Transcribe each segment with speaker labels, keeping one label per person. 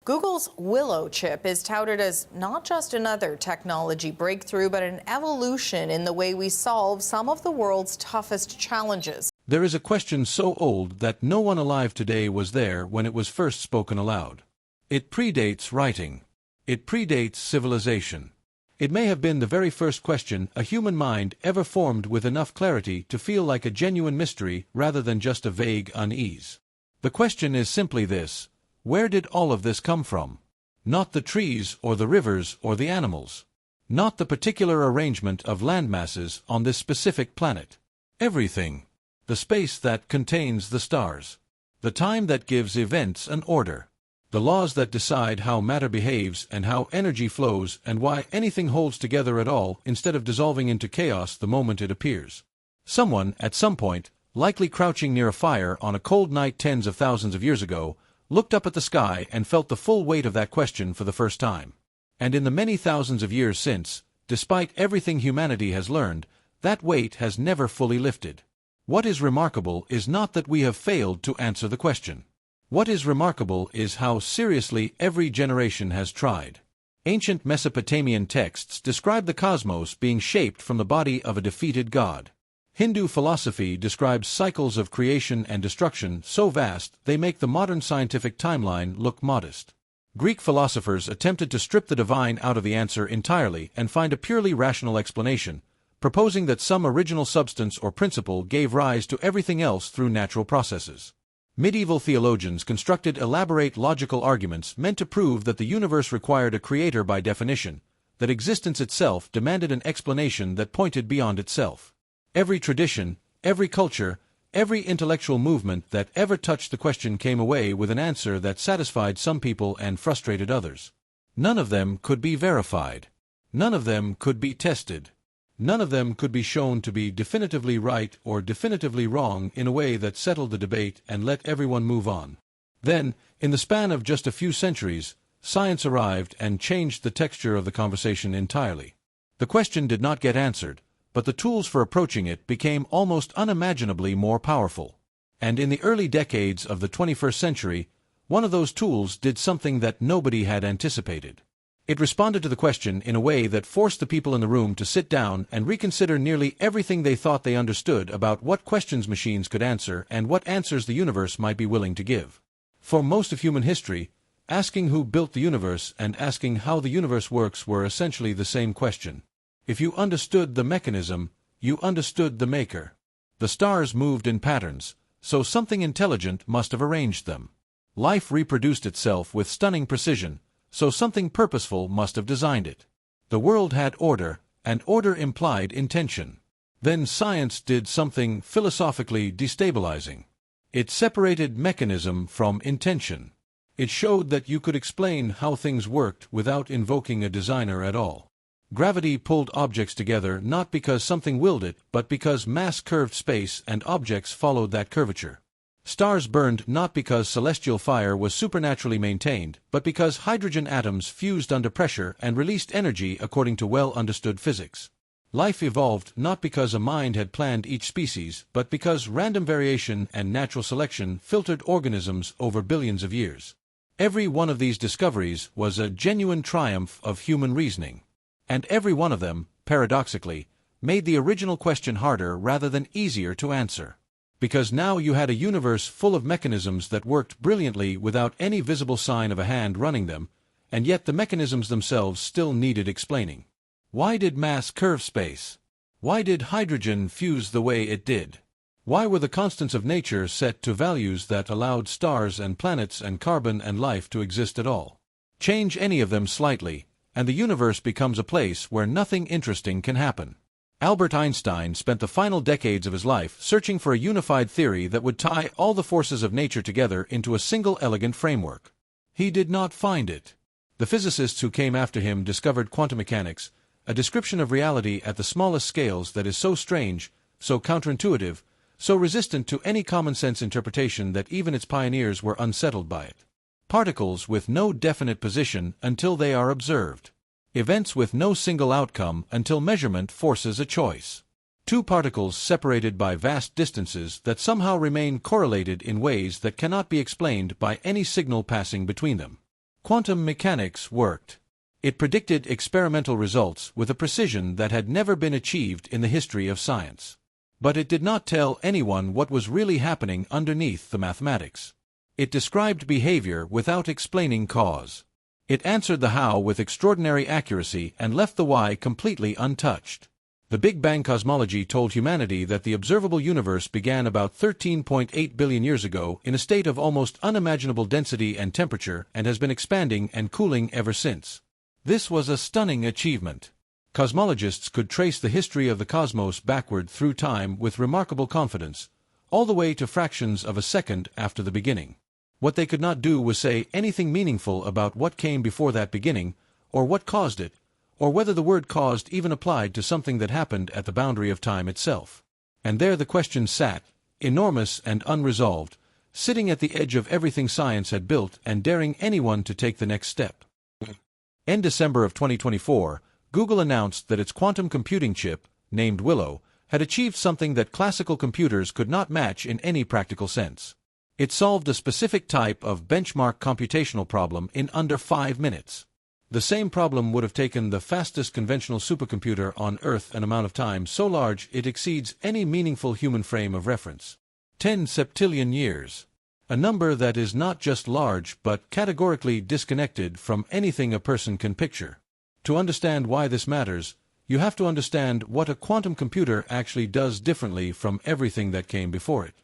Speaker 1: Google's Willow chip is touted as not just another technology breakthrough, but an evolution in the way we solve some of the world's toughest challenges.
Speaker 2: There is a question so old that no one alive today was there when it was first spoken aloud. It predates writing. It predates civilization. It may have been the very first question a human mind ever formed with enough clarity to feel like a genuine mystery rather than just a vague unease. The question is simply this: where did all of this come from? Not the trees or the rivers or the animals. Not the particular arrangement of landmasses on this specific planet. Everything. The space that contains the stars. The time that gives events an order. The laws that decide how matter behaves and how energy flows and why anything holds together at all instead of dissolving into chaos the moment it appears. Someone, at some point, likely crouching near a fire on a cold night tens of thousands of years ago, looked up at the sky and felt the full weight of that question for the first time. And in the many thousands of years since, despite everything humanity has learned, that weight has never fully lifted. What is remarkable is not that we have failed to answer the question. What is remarkable is how seriously every generation has tried. Ancient Mesopotamian texts describe the cosmos being shaped from the body of a defeated god. Hindu philosophy describes cycles of creation and destruction so vast they make the modern scientific timeline look modest. Greek philosophers attempted to strip the divine out of the answer entirely and find a purely rational explanation, proposing that some original substance or principle gave rise to everything else through natural processes. Medieval theologians constructed elaborate logical arguments meant to prove that the universe required a creator by definition, that existence itself demanded an explanation that pointed beyond itself. Every tradition, every culture, every intellectual movement that ever touched the question came away with an answer that satisfied some people and frustrated others. None of them could be verified. None of them could be tested. None of them could be shown to be definitively right or definitively wrong in a way that settled the debate and let everyone move on. Then, in the span of just a few centuries, science arrived and changed the texture of the conversation entirely. The question did not get answered, but the tools for approaching it became almost unimaginably more powerful. And in the early decades of the 21st century, one of those tools did something that nobody had anticipated. It responded to the question in a way that forced the people in the room to sit down and reconsider nearly everything they thought they understood about what questions machines could answer and what answers the universe might be willing to give. For most of human history, asking who built the universe and asking how the universe works were essentially the same question. If you understood the mechanism, you understood the maker. The stars moved in patterns, so something intelligent must have arranged them. Life reproduced itself with stunning precision, so something purposeful must have designed it. The world had order, and order implied intention. Then science did something philosophically destabilizing. It separated mechanism from intention. It showed that you could explain how things worked without invoking a designer at all. Gravity pulled objects together not because something willed it, but because mass curved space and objects followed that curvature. Stars burned not because celestial fire was supernaturally maintained, but because hydrogen atoms fused under pressure and released energy according to well-understood physics. Life evolved not because a mind had planned each species, but because random variation and natural selection filtered organisms over billions of years. Every one of these discoveries was a genuine triumph of human reasoning. And every one of them, paradoxically, made the original question harder rather than easier to answer. Because now you had a universe full of mechanisms that worked brilliantly without any visible sign of a hand running them, and yet the mechanisms themselves still needed explaining. Why did mass curve space? Why did hydrogen fuse the way it did? Why were the constants of nature set to values that allowed stars and planets and carbon and life to exist at all? Change any of them slightly, and the universe becomes a place where nothing interesting can happen. Albert Einstein spent the final decades of his life searching for a unified theory that would tie all the forces of nature together into a single elegant framework. He did not find it. The physicists who came after him discovered quantum mechanics, a description of reality at the smallest scales that is so strange, so counterintuitive, so resistant to any common-sense interpretation that even its pioneers were unsettled by it. Particles with no definite position until they are observed. Events with no single outcome until measurement forces a choice. Two particles separated by vast distances that somehow remain correlated in ways that cannot be explained by any signal passing between them. Quantum mechanics worked. It predicted experimental results with a precision that had never been achieved in the history of science. But it did not tell anyone what was really happening underneath the mathematics. It described behavior without explaining cause. It answered the how with extraordinary accuracy and left the why completely untouched. The Big Bang cosmology told humanity that the observable universe began about 13.8 billion years ago in a state of almost unimaginable density and temperature and has been expanding and cooling ever since. This was a stunning achievement. Cosmologists could trace the history of the cosmos backward through time with remarkable confidence, all the way to fractions of a second after the beginning. What they could not do was say anything meaningful about what came before that beginning, or what caused it, or whether the word caused even applied to something that happened at the boundary of time itself. And there the question sat, enormous and unresolved, sitting at the edge of everything science had built and daring anyone to take the next step. In December of 2024, Google announced that its quantum computing chip, named Willow, had achieved something that classical computers could not match in any practical sense. It solved a specific type of benchmark computational problem in under 5 minutes. The same problem would have taken the fastest conventional supercomputer on Earth an amount of time so large it exceeds any meaningful human frame of reference. 10 septillion years. A number that is not just large but categorically disconnected from anything a person can picture. To understand why this matters, you have to understand what a quantum computer actually does differently from everything that came before it.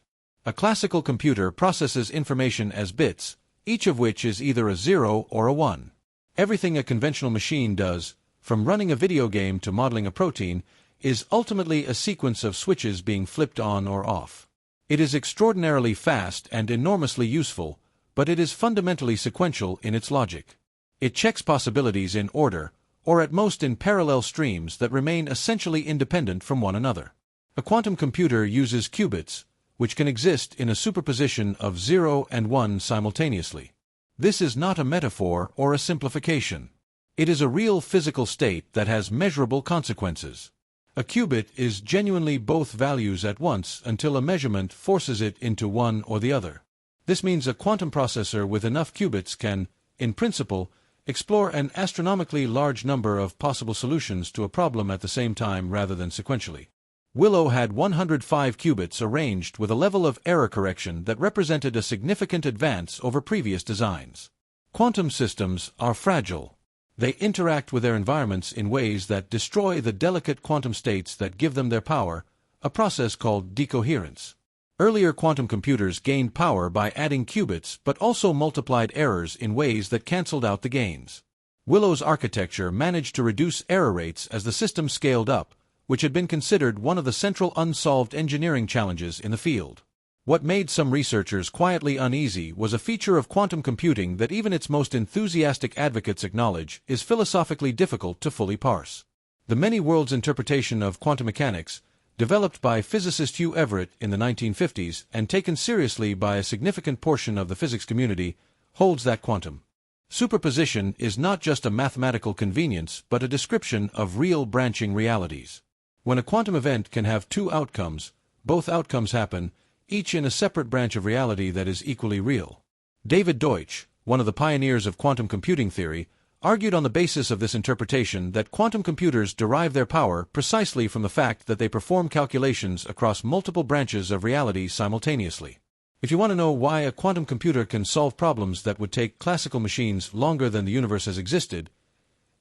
Speaker 2: A classical computer processes information as bits, each of which is either a 0 or a 1. Everything a conventional machine does, from running a video game to modeling a protein, is ultimately a sequence of switches being flipped on or off. It is extraordinarily fast and enormously useful, but it is fundamentally sequential in its logic. It checks possibilities in order, or at most in parallel streams that remain essentially independent from one another. A quantum computer uses qubits, which can exist in a superposition of 0 and 1 simultaneously. This is not a metaphor or a simplification. It is a real physical state that has measurable consequences. A qubit is genuinely both values at once until a measurement forces it into one or the other. This means a quantum processor with enough qubits can, in principle, explore an astronomically large number of possible solutions to a problem at the same time rather than sequentially. Willow had 105 qubits arranged with a level of error correction that represented a significant advance over previous designs. Quantum systems are fragile. They interact with their environments in ways that destroy the delicate quantum states that give them their power, a process called decoherence. Earlier quantum computers gained power by adding qubits but also multiplied errors in ways that canceled out the gains. Willow's architecture managed to reduce error rates as the system scaled up, which had been considered one of the central unsolved engineering challenges in the field. What made some researchers quietly uneasy was a feature of quantum computing that even its most enthusiastic advocates acknowledge is philosophically difficult to fully parse. The many-worlds interpretation of quantum mechanics, developed by physicist Hugh Everett in the 1950s and taken seriously by a significant portion of the physics community, holds that quantum superposition is not just a mathematical convenience but a description of real branching realities. When a quantum event can have two outcomes, both outcomes happen, each in a separate branch of reality that is equally real. David Deutsch, one of the pioneers of quantum computing theory, argued on the basis of this interpretation that quantum computers derive their power precisely from the fact that they perform calculations across multiple branches of reality simultaneously. If you want to know why a quantum computer can solve problems that would take classical machines longer than the universe has existed,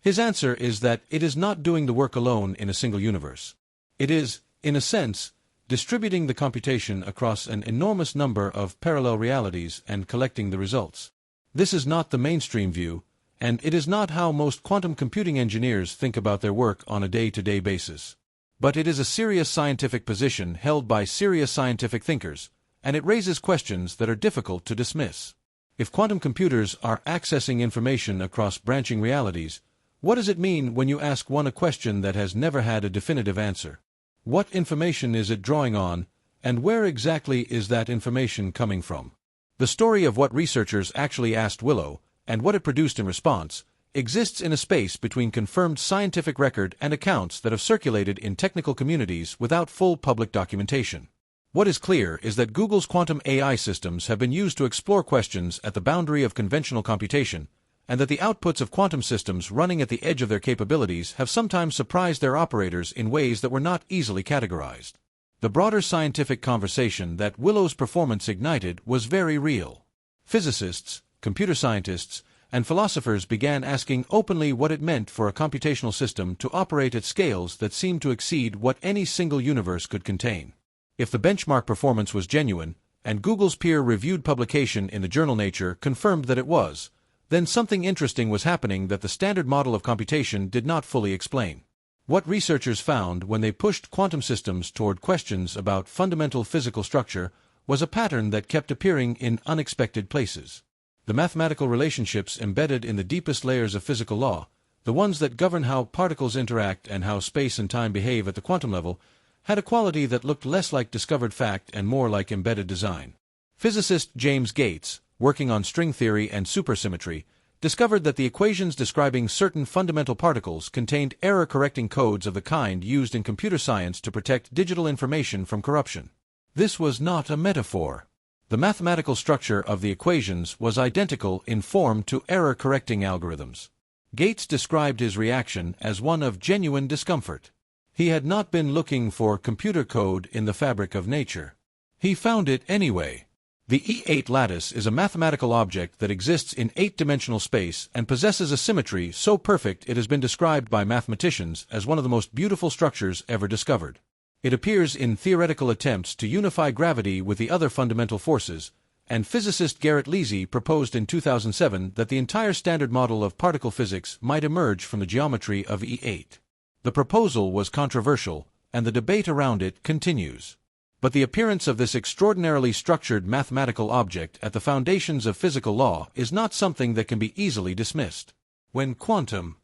Speaker 2: his answer is that it is not doing the work alone in a single universe. It is, in a sense, distributing the computation across an enormous number of parallel realities and collecting the results. This is not the mainstream view, and it is not how most quantum computing engineers think about their work on a day-to-day basis. But it is a serious scientific position held by serious scientific thinkers, and it raises questions that are difficult to dismiss. If quantum computers are accessing information across branching realities, what does it mean when you ask one a question that has never had a definitive answer? What information is it drawing on, and where exactly is that information coming from? The story of what researchers actually asked Willow, and what it produced in response, exists in a space between confirmed scientific record and accounts that have circulated in technical communities without full public documentation. What is clear is that Google's quantum AI systems have been used to explore questions at the boundary of conventional computation, and that the outputs of quantum systems running at the edge of their capabilities have sometimes surprised their operators in ways that were not easily categorized. The broader scientific conversation that Willow's performance ignited was very real. Physicists, computer scientists, and philosophers began asking openly what it meant for a computational system to operate at scales that seemed to exceed what any single universe could contain. If the benchmark performance was genuine, and Google's peer-reviewed publication in the journal Nature confirmed that it was, then something interesting was happening that the standard model of computation did not fully explain. What researchers found when they pushed quantum systems toward questions about fundamental physical structure was a pattern that kept appearing in unexpected places. The mathematical relationships embedded in the deepest layers of physical law, the ones that govern how particles interact and how space and time behave at the quantum level, had a quality that looked less like discovered fact and more like embedded design. Physicist James Gates, working on string theory and supersymmetry, discovered that the equations describing certain fundamental particles contained error-correcting codes of the kind used in computer science to protect digital information from corruption. This was not a metaphor. The mathematical structure of the equations was identical in form to error-correcting algorithms. Gates described his reaction as one of genuine discomfort. He had not been looking for computer code in the fabric of nature. He found it anyway. The E8 lattice is a mathematical object that exists in 8-dimensional space and possesses a symmetry so perfect it has been described by mathematicians as one of the most beautiful structures ever discovered. It appears in theoretical attempts to unify gravity with the other fundamental forces, and physicist Garrett Leasey proposed in 2007 that the entire standard model of particle physics might emerge from the geometry of E8. The proposal was controversial, and the debate around it continues. But the appearance of this extraordinarily structured mathematical object at the foundations of physical law is not something that can be easily dismissed. When quantum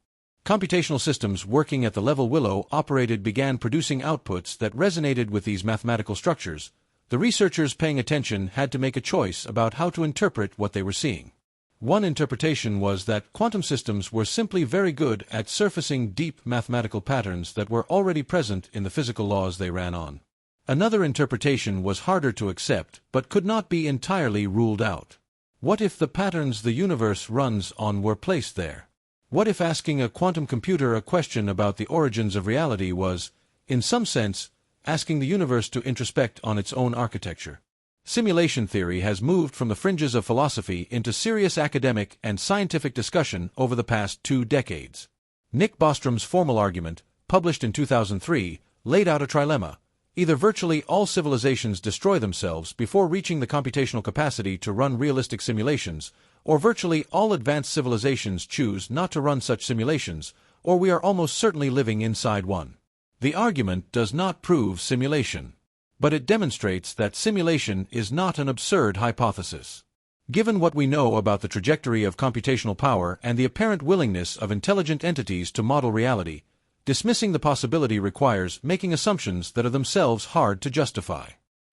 Speaker 2: computational systems working at the level Willow operated began producing outputs that resonated with these mathematical structures, the researchers paying attention had to make a choice about how to interpret what they were seeing. One interpretation was that quantum systems were simply very good at surfacing deep mathematical patterns that were already present in the physical laws they ran on. Another interpretation was harder to accept, but could not be entirely ruled out. What if the patterns the universe runs on were placed there? What if asking a quantum computer a question about the origins of reality was, in some sense, asking the universe to introspect on its own architecture? Simulation theory has moved from the fringes of philosophy into serious academic and scientific discussion over the past 2 decades. Nick Bostrom's formal argument, published in 2003, laid out a trilemma. Either virtually all civilizations destroy themselves before reaching the computational capacity to run realistic simulations, or virtually all advanced civilizations choose not to run such simulations, or we are almost certainly living inside one. The argument does not prove simulation, but it demonstrates that simulation is not an absurd hypothesis. Given what we know about the trajectory of computational power and the apparent willingness of intelligent entities to model reality, dismissing the possibility requires making assumptions that are themselves hard to justify.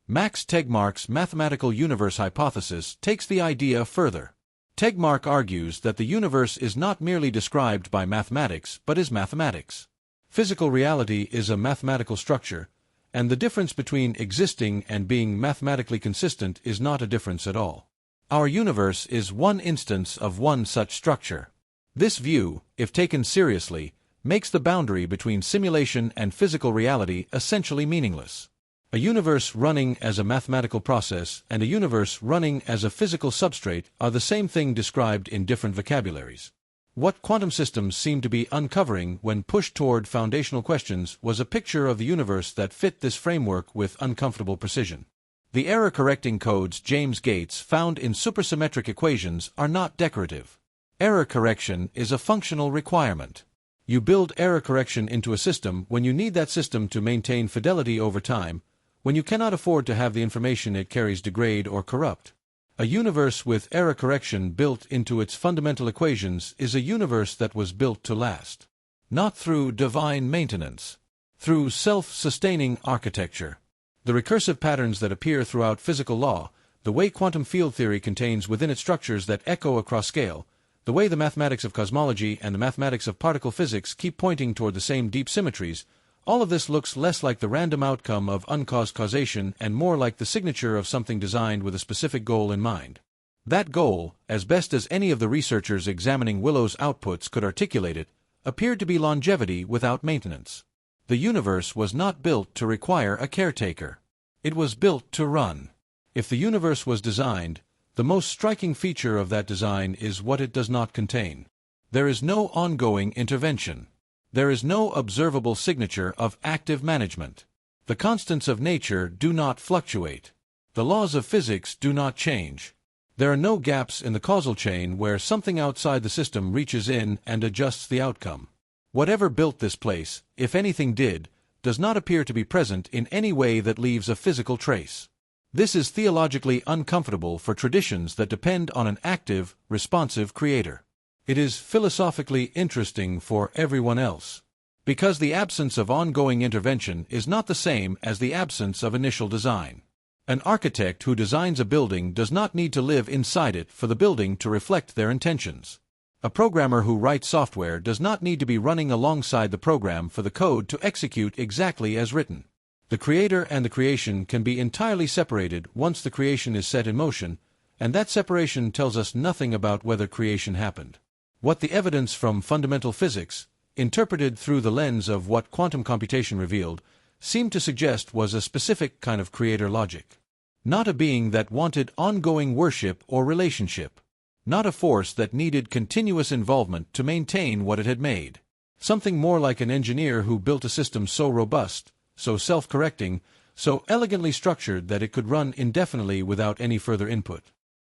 Speaker 2: Max Tegmark's mathematical universe hypothesis takes the idea further. Tegmark argues that the universe is not merely described by mathematics, but is mathematics. Physical reality is a mathematical structure, and the difference between existing and being mathematically consistent is not a difference at all. Our universe is one instance of one such structure. This view, if taken seriously, makes the boundary between simulation and physical reality essentially meaningless. A universe running as a mathematical process and a universe running as a physical substrate are the same thing described in different vocabularies. What quantum systems seem to be uncovering when pushed toward foundational questions was a picture of the universe that fit this framework with uncomfortable precision. The error-correcting codes James Gates found in supersymmetric equations are not decorative. Error correction is a functional requirement. You build error correction into a system when you need that system to maintain fidelity over time, when you cannot afford to have the information it carries degrade or corrupt. A universe with error correction built into its fundamental equations is a universe that was built to last. Not through divine maintenance. Through self-sustaining architecture. The recursive patterns that appear throughout physical law, the way quantum field theory contains within it structures that echo across scale, the way the mathematics of cosmology and the mathematics of particle physics keep pointing toward the same deep symmetries, all of this looks less like the random outcome of uncaused causation and more like the signature of something designed with a specific goal in mind. That goal, as best as any of the researchers examining Willow's outputs could articulate it, appeared to be longevity without maintenance. The universe was not built to require a caretaker. It was built to run. If the universe was designed, the most striking feature of that design is what it does not contain. There is no ongoing intervention. There is no observable signature of active management. The constants of nature do not fluctuate. The laws of physics do not change. There are no gaps in the causal chain where something outside the system reaches in and adjusts the outcome. Whatever built this place, if anything did, does not appear to be present in any way that leaves a physical trace. This is theologically uncomfortable for traditions that depend on an active, responsive creator. It is philosophically interesting for everyone else, because the absence of ongoing intervention is not the same as the absence of initial design. An architect who designs a building does not need to live inside it for the building to reflect their intentions. A programmer who writes software does not need to be running alongside the program for the code to execute exactly as written. The creator and the creation can be entirely separated once the creation is set in motion, and that separation tells us nothing about whether creation happened. What the evidence from fundamental physics, interpreted through the lens of what quantum computation revealed, seemed to suggest was a specific kind of creator logic. Not a being that wanted ongoing worship or relationship. Not a force that needed continuous involvement to maintain what it had made. Something more like an engineer who built a system so robust, so self-correcting, so elegantly structured that it could run indefinitely without any further input.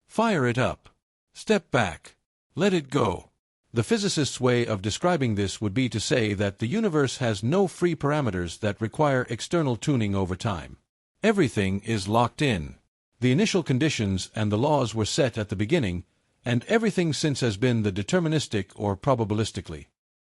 Speaker 2: Fire it up. Step back. Let it go. The physicist's way of describing this would be to say that the universe has no free parameters that require external tuning over time. Everything is locked in. The initial conditions and the laws were set at the beginning, and everything since has been the deterministic or probabilistically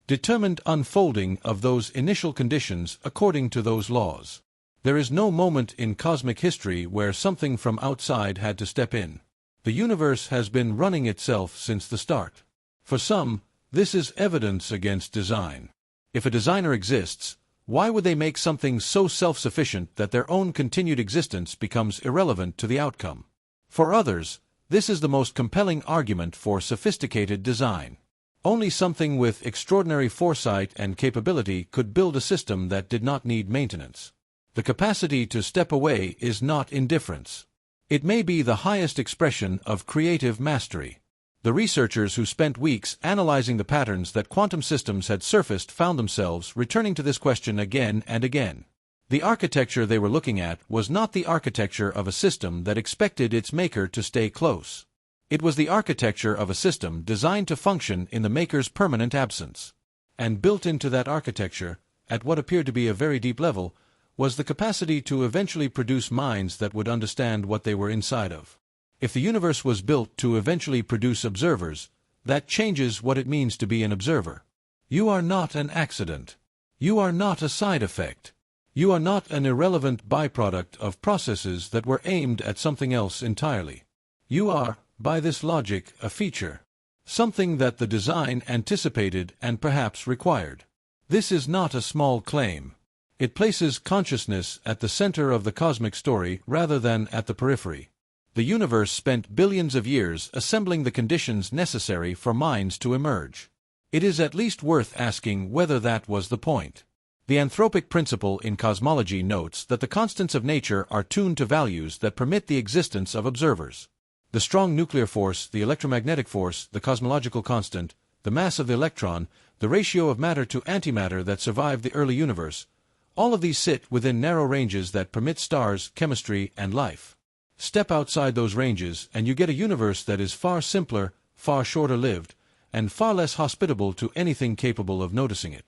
Speaker 2: determined unfolding of those initial conditions according to those laws. There is no moment in cosmic history where something from outside had to step in. The universe has been running itself since the start. For some, this is evidence against design. If a designer exists, why would they make something so self-sufficient that their own continued existence becomes irrelevant to the outcome? For others, this is the most compelling argument for sophisticated design. Only something with extraordinary foresight and capability could build a system that did not need maintenance. The capacity to step away is not indifference. It may be the highest expression of creative mastery. The researchers who spent weeks analyzing the patterns that quantum systems had surfaced found themselves returning to this question again and again. The architecture they were looking at was not the architecture of a system that expected its maker to stay close. It was the architecture of a system designed to function in the maker's permanent absence. And built into that architecture, at what appeared to be a very deep level, was the capacity to eventually produce minds that would understand what they were inside of. If the universe was built to eventually produce observers, that changes what it means to be an observer. You are not an accident. You are not a side effect. You are not an irrelevant byproduct of processes that were aimed at something else entirely. You are, by this logic, a feature. Something that the design anticipated and perhaps required. This is not a small claim. It places consciousness at the center of the cosmic story rather than at the periphery. The universe spent billions of years assembling the conditions necessary for minds to emerge. It is at least worth asking whether that was the point. The anthropic principle in cosmology notes that the constants of nature are tuned to values that permit the existence of observers. The strong nuclear force, the electromagnetic force, the cosmological constant, the mass of the electron, the ratio of matter to antimatter that survived the early universe, all of these sit within narrow ranges that permit stars, chemistry, and life. Step outside those ranges and you get a universe that is far simpler, far shorter-lived, and far less hospitable to anything capable of noticing it.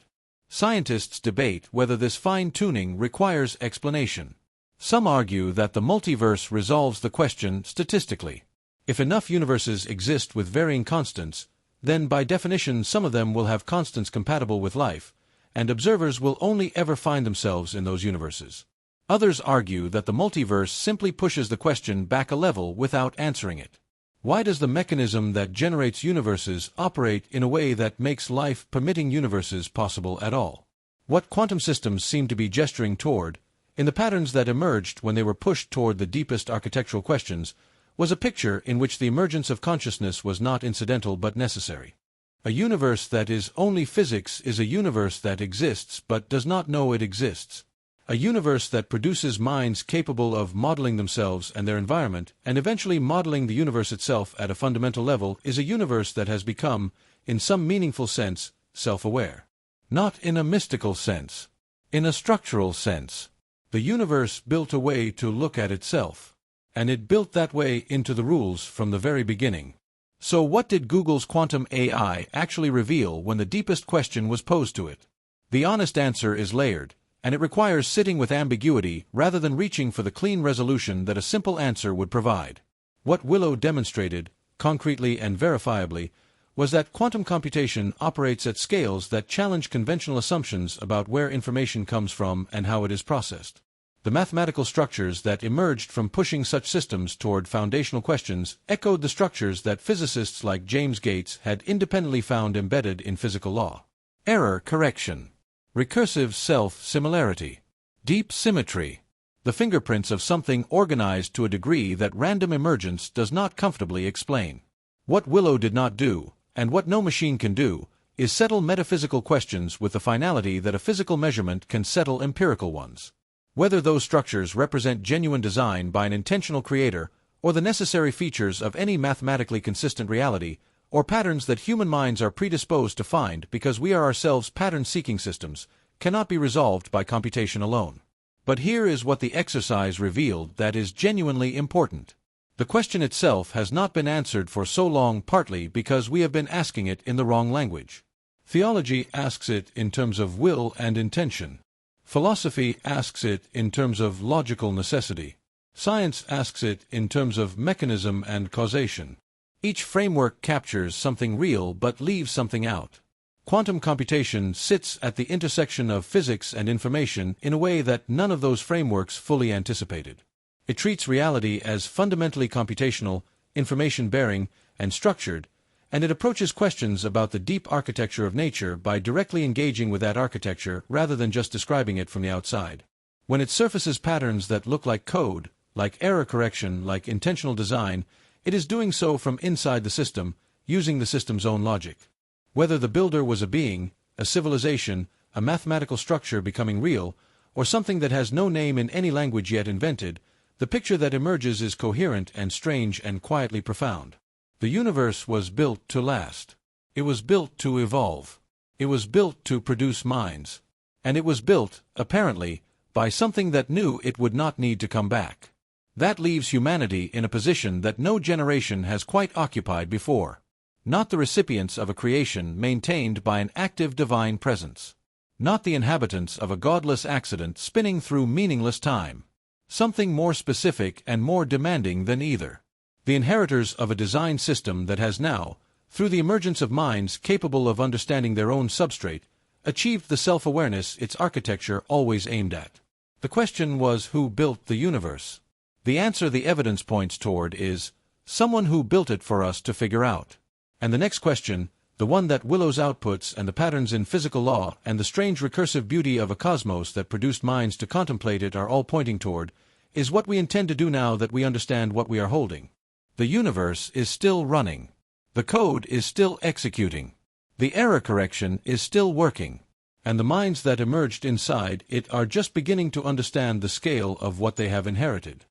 Speaker 2: Scientists debate whether this fine-tuning requires explanation. Some argue that the multiverse resolves the question statistically. If enough universes exist with varying constants, then by definition some of them will have constants compatible with life, and observers will only ever find themselves in those universes. Others argue that the multiverse simply pushes the question back a level without answering it. Why does the mechanism that generates universes operate in a way that makes life-permitting universes possible at all? What quantum systems seem to be gesturing toward, in the patterns that emerged when they were pushed toward the deepest architectural questions, was a picture in which the emergence of consciousness was not incidental but necessary. A universe that is only physics is a universe that exists but does not know it exists. A universe that produces minds capable of modeling themselves and their environment, and eventually modeling the universe itself at a fundamental level, is a universe that has become, in some meaningful sense, self-aware. Not in a mystical sense. In a structural sense. The universe built a way to look at itself. And it built that way into the rules from the very beginning. So what did Google's quantum AI actually reveal when the deepest question was posed to it? The honest answer is layered, and it requires sitting with ambiguity rather than reaching for the clean resolution that a simple answer would provide. What Willow demonstrated, concretely and verifiably, was that quantum computation operates at scales that challenge conventional assumptions about where information comes from and how it is processed. The mathematical structures that emerged from pushing such systems toward foundational questions echoed the structures that physicists like James Gates had independently found embedded in physical law. Error correction. Recursive self-similarity. Deep symmetry. The fingerprints of something organized to a degree that random emergence does not comfortably explain. What Willow did not do, and what no machine can do, is settle metaphysical questions with the finality that a physical measurement can settle empirical ones. Whether those structures represent genuine design by an intentional creator, or the necessary features of any mathematically consistent reality, or patterns that human minds are predisposed to find because we are ourselves pattern-seeking systems, cannot be resolved by computation alone. But here is what the exercise revealed that is genuinely important. The question itself has not been answered for so long, partly because we have been asking it in the wrong language. Theology asks it in terms of will and intention. Philosophy asks it in terms of logical necessity. Science asks it in terms of mechanism and causation. Each framework captures something real but leaves something out. Quantum computation sits at the intersection of physics and information in a way that none of those frameworks fully anticipated. It treats reality as fundamentally computational, information-bearing, and structured, and it approaches questions about the deep architecture of nature by directly engaging with that architecture rather than just describing it from the outside. When it surfaces patterns that look like code, like error correction, like intentional design, it is doing so from inside the system, using the system's own logic. Whether the builder was a being, a civilization, a mathematical structure becoming real, or something that has no name in any language yet invented, the picture that emerges is coherent and strange and quietly profound. The universe was built to last. It was built to evolve. It was built to produce minds. And it was built, apparently, by something that knew it would not need to come back. That leaves humanity in a position that no generation has quite occupied before. Not the recipients of a creation maintained by an active divine presence. Not the inhabitants of a godless accident spinning through meaningless time. Something more specific and more demanding than either. The inheritors of a design system that has now, through the emergence of minds capable of understanding their own substrate, achieved the self-awareness its architecture always aimed at. The question was who built the universe. The answer the evidence points toward is, someone who built it for us to figure out. And the next question, the one that Willow's outputs and the patterns in physical law and the strange recursive beauty of a cosmos that produced minds to contemplate it are all pointing toward, is what we intend to do now that we understand what we are holding. The universe is still running. The code is still executing. The error correction is still working. And the minds that emerged inside it are just beginning to understand the scale of what they have inherited.